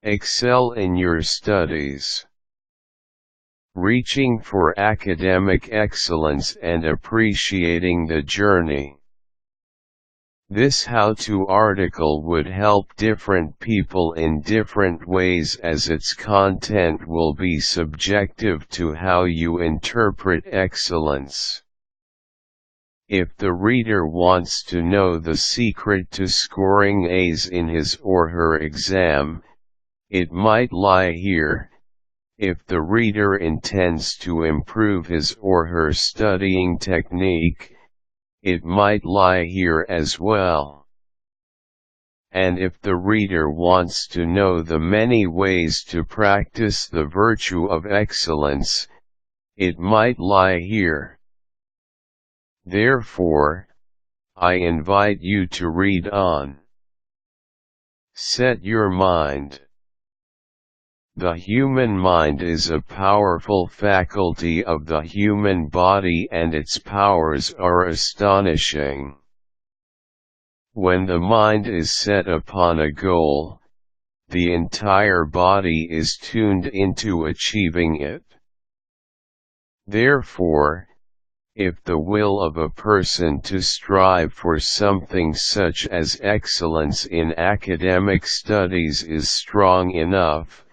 Excel in your studies. Reaching for academic excellence and appreciating the journey. This how-to article would help different people in different ways, as its content will be subjective to how you interpret excellence. If the reader wants to know the secret to scoring A's in his or her exam, it might lie here. If the reader intends to improve his or her studying technique, it might lie here as well. And if the reader wants to know the many ways to practice the virtue of excellence, it might lie here. Therefore, I invite you to read on. Set your mind. The human mind is a powerful faculty of the human body, and its powers are astonishing. When the mind is set upon a goal, the entire body is tuned into achieving it. Therefore, if the will of a person to strive for something such as excellence in academic studies is strong enough,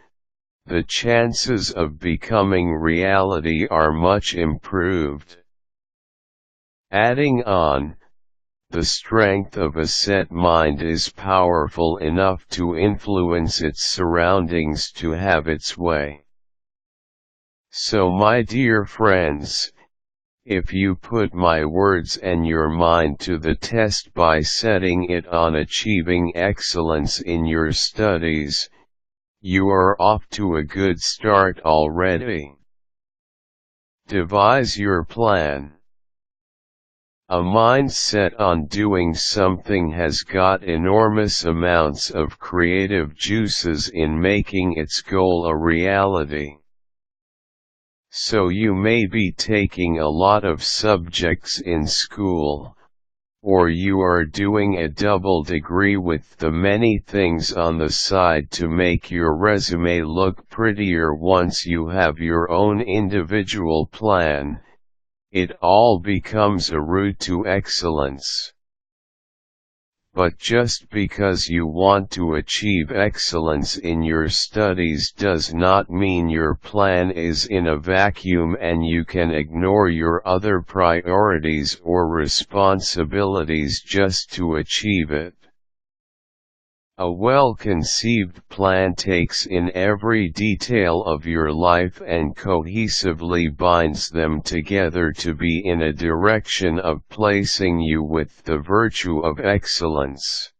the chances of becoming reality are much improved. Adding on, the strength of a set mind is powerful enough to influence its surroundings to have its way. So my dear friends, if you put my words and your mind to the test by setting it on achieving excellence in your studies, you are off to a good start already. Devise your plan. A mind set on doing something has got enormous amounts of creative juices in making its goal a reality. So you may be taking a lot of subjects in school, or you are doing a double degree with the many things on the side to make your resume look prettier. Once you have your own individual plan, it all becomes a route to excellence. But just because you want to achieve excellence in your studies does not mean your plan is in a vacuum and you can ignore your other priorities or responsibilities just to achieve it. A well-conceived plan takes in every detail of your life and cohesively binds them together to be in a direction of placing you with the virtue of excellence.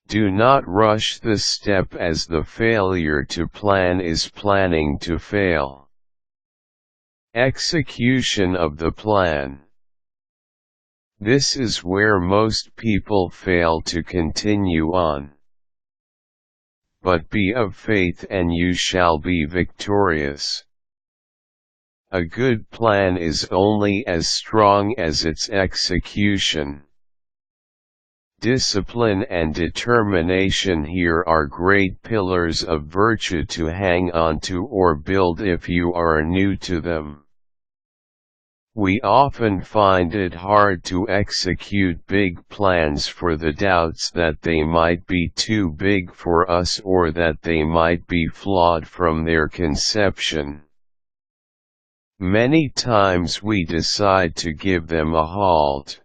Do not rush the step, as the failure to plan is planning to fail. Execution of the plan. This is where most people fail to continue on. But be of faith and you shall be victorious. A good plan is only as strong as its execution. Discipline and determination here are great pillars of virtue to hang on to or build if you are new to them. We often find it hard to execute big plans for the doubts that they might be too big for us or that they might be flawed from their conception. Many times we decide to give them a halt.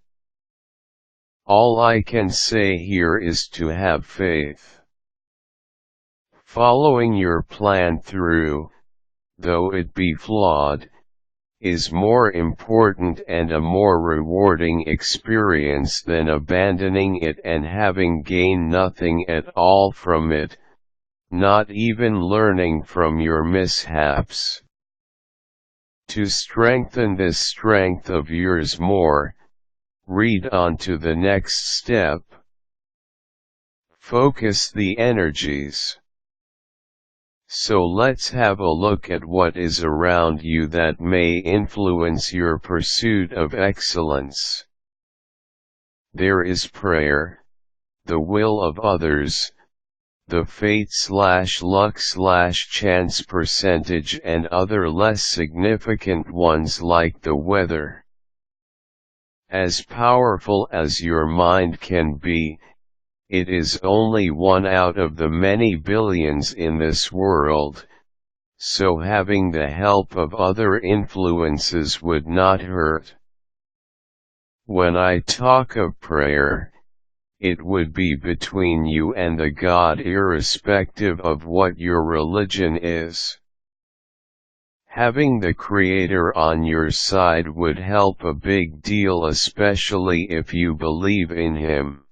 All I can say here is to have faith. Following your plan through, though it be flawed, is more important and a more rewarding experience than abandoning it and having gained nothing at all from it, not even learning from your mishaps. To strengthen this strength of yours more, read on to the next step. Focus the energies. So let's have a look at what is around you that may influence your pursuit of excellence. There is prayer, the will of others, the fate/luck/chance percentage, and other less significant ones like the weather. As powerful as your mind can be, it is only one out of the many billions in this world, so having the help of other influences would not hurt. When I talk of prayer, it would be between you and the God, irrespective of what your religion is. Having the Creator on your side would help a big deal, especially if you believe in Him.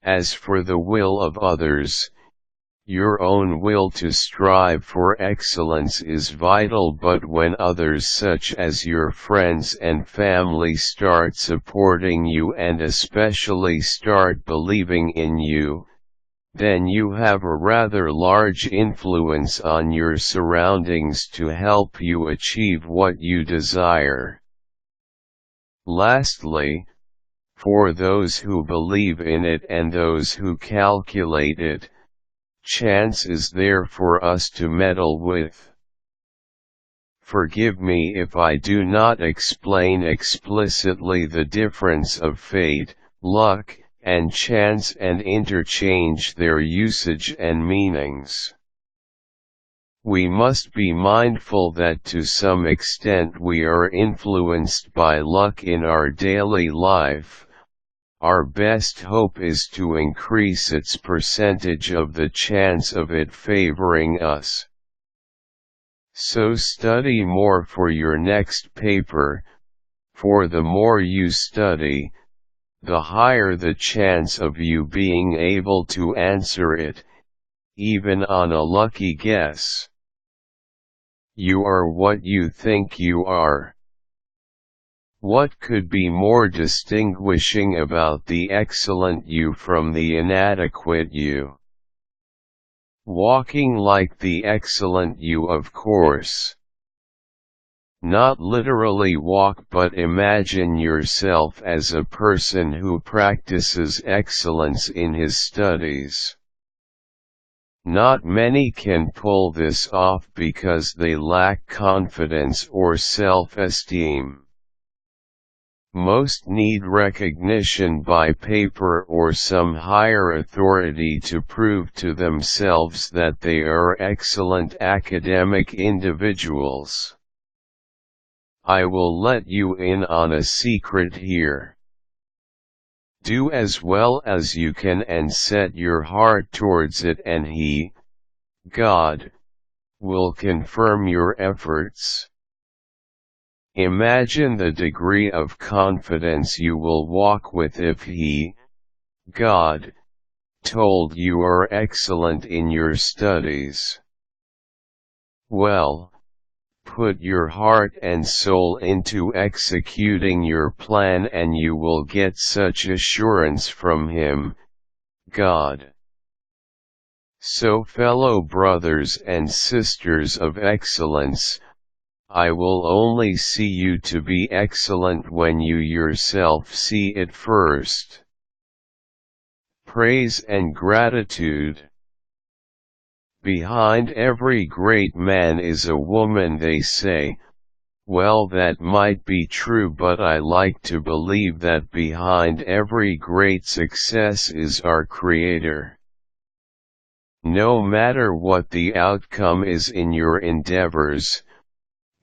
As for the will of others, your own will to strive for excellence is vital, but when others such as your friends and family start supporting you and especially start believing in you, then you have a rather large influence on your surroundings to help you achieve what you desire. Lastly, for those who believe in it and those who calculate it, chance is there for us to meddle with. Forgive me if I do not explain explicitly the difference of fate, luck, and chance and interchange their usage and meanings. We must be mindful that to some extent we are influenced by luck in our daily life. Our best hope is to increase its percentage of the chance of it favoring us. So study more for your next paper, for the more you study, the higher the chance of you being able to answer it, even on a lucky guess. You are what you think you are. What could be more distinguishing about the excellent you from the inadequate you? Walking like the excellent you, of course. Not literally walk, but imagine yourself as a person who practices excellence in his studies. Not many can pull this off because they lack confidence or self-esteem. Most need recognition by paper or some higher authority to prove to themselves that they are excellent academic individuals. I will let you in on a secret here. Do as well as you can and set your heart towards it, and He, God, will confirm your efforts. Imagine the degree of confidence you will walk with if He, God, told you are excellent in your studies. Well, put your heart and soul into executing your plan and you will get such assurance from Him, God. So, fellow brothers and sisters of excellence, I will only see you to be excellent when you yourself see it first. Praise and gratitude. Behind every great man is a woman, they say. Well, that might be true, but I like to believe that behind every great success is our Creator. No matter what the outcome is in your endeavors,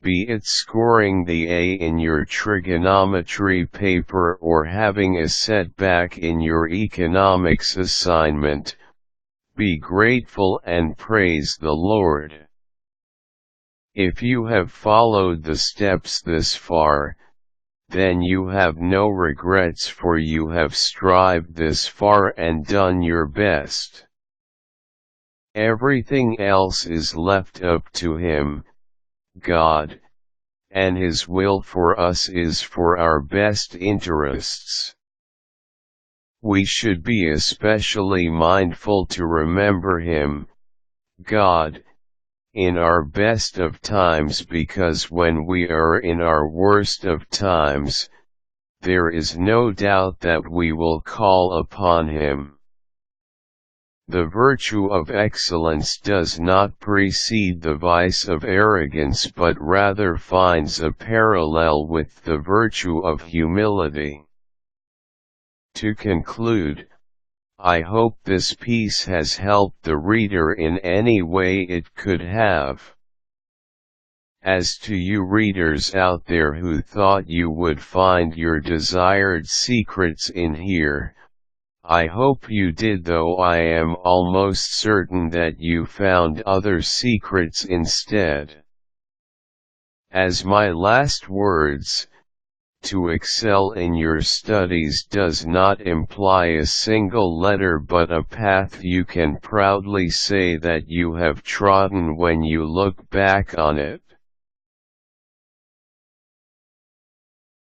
be it scoring the A in your trigonometry paper or having a setback in your economics assignment, be grateful and praise the Lord. If you have followed the steps this far, then you have no regrets, for you have strived this far and done your best. Everything else is left up to Him, God, and His will for us is for our best interests. We should be especially mindful to remember Him, God, in our best of times, because when we are in our worst of times, there is no doubt that we will call upon Him. The virtue of excellence does not precede the vice of arrogance but rather finds a parallel with the virtue of humility. To conclude, I hope this piece has helped the reader in any way it could have. As to you readers out there who thought you would find your desired secrets in here, I hope you did, though I am almost certain that you found other secrets instead. As my last words, to excel in your studies does not imply a single letter but a path you can proudly say that you have trodden when you look back on it.